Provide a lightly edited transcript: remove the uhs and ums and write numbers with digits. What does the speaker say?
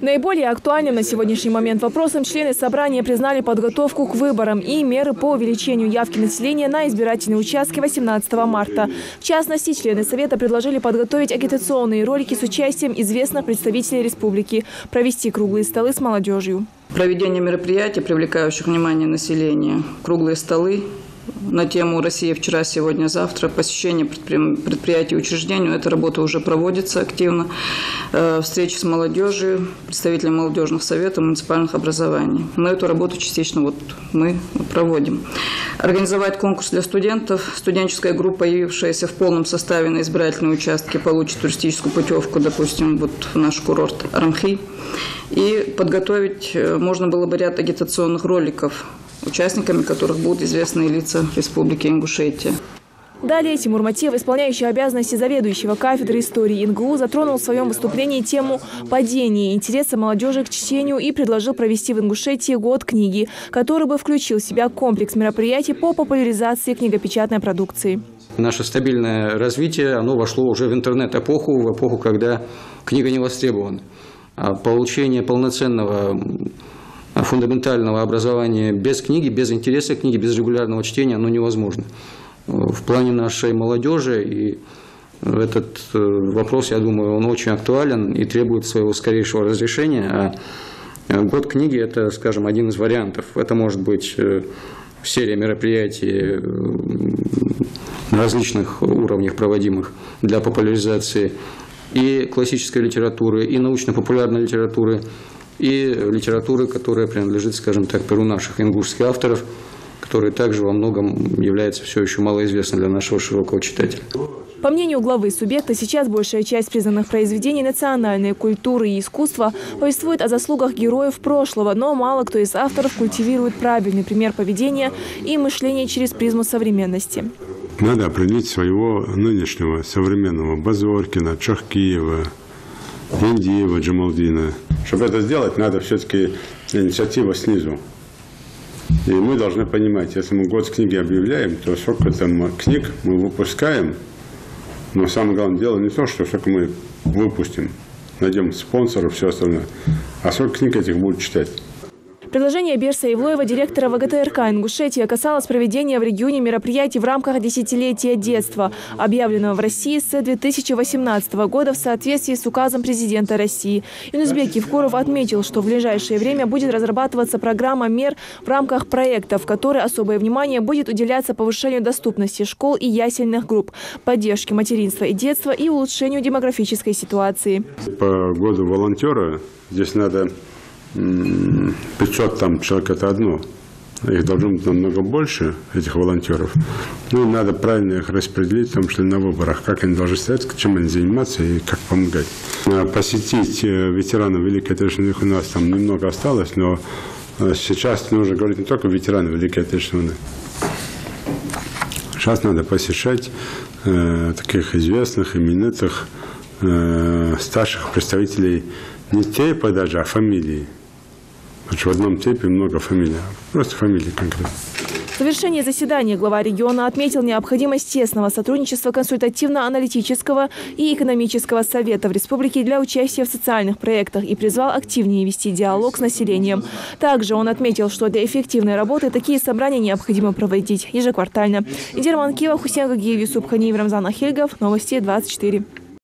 Наиболее актуальным на сегодняшний момент вопросом члены собрания признали подготовку к выборам и меры по увеличению явки населения на избирательные участки 18 марта. В частности, члены Совета предложили подготовить агитационные ролики с участием известных представителей республики, провести круглые столы с молодежью. Проведение мероприятий, привлекающих внимание населения, круглые столы на тему «Россия вчера, сегодня, завтра», посещение предприятий и учреждений. Эта работа уже проводится активно. Встречи с молодежью, представителями молодежных советов, муниципальных образований. Мы эту работу частично мы проводим. Организовать конкурс для студентов. Студенческая группа, явившаяся в полном составе на избирательные участки, получит туристическую путевку, допустим, в наш курорт Арамхи. И подготовить можно было бы ряд агитационных роликов, участниками которых будут известные лица Республики Ингушетия. Далее Тимур Матиев, исполняющий обязанности заведующего кафедры истории ИНГУ, затронул в своем выступлении тему падения интереса молодежи к чтению и предложил провести в Ингушетии год книги, который бы включил в себя комплекс мероприятий по популяризации книгопечатной продукции. Наше стабильное развитие, оно вошло уже в интернет-эпоху, в эпоху, когда книга не востребована. А получение полноценного фундаментального образования без книги, без интереса к книге, без регулярного чтения, оно невозможно. В плане нашей молодежи и этот вопрос, я думаю, он очень актуален и требует своего скорейшего разрешения. А год книги – это, скажем, один из вариантов. Это может быть серия мероприятий на различных уровнях, проводимых для популяризации и классической литературы, и научно-популярной литературы, и литературы, которая принадлежит, скажем так, перу наших ингушских авторов, которые также во многом являются все еще малоизвестны для нашего широкого читателя. По мнению главы субъекта, сейчас большая часть признанных произведений национальной культуры и искусства повествует о заслугах героев прошлого, но мало кто из авторов культивирует правильный пример поведения и мышления через призму современности. Надо определить своего нынешнего современного Базоркина, Чахкиева, Индиева, Джамалдина. Чтобы это сделать, надо все-таки инициатива снизу. И мы должны понимать, если мы год книги объявляем, то сколько там книг мы выпускаем. Но самое главное дело не то, что сколько мы выпустим, найдем спонсоров, все остальное, а сколько книг этих будут читать. Предложение Берса Ивлоева, директора ВГТРК Ингушетия, касалось проведения в регионе мероприятий в рамках десятилетия детства, объявленного в России с 2018 года в соответствии с указом президента России. Юнусбек Евкуров отметил, что в ближайшее время будет разрабатываться программа мер в рамках проекта, в которой особое внимание будет уделяться повышению доступности школ и ясельных групп, поддержке материнства и детства и улучшению демографической ситуации. По году волонтера здесь надо 500 человек – это одно. Их должно быть намного больше, этих волонтеров. Ну, надо правильно их распределить, в том числе на выборах, как они должны стоять, чем они заниматься и как помогать. Посетить ветеранов Великой Отечественной у нас там немного осталось, но сейчас нужно говорить не только ветеранов Великой Отечественной. Сейчас надо посещать таких известных, именитых, старших представителей не типа даже, а фамилии. Потому что в одном типе много фамилий, просто фамилии конкретно. В завершении заседания глава региона отметил необходимость тесного сотрудничества консультативно-аналитического и экономического совета в республике для участия в социальных проектах и призвал активнее вести диалог с населением. Также он отметил, что для эффективной работы такие собрания необходимо проводить ежеквартально. Идир Манкива, Хусейн Гагиев, Юсуп Ханиев, Рамзан Ахильгов. Новости 24.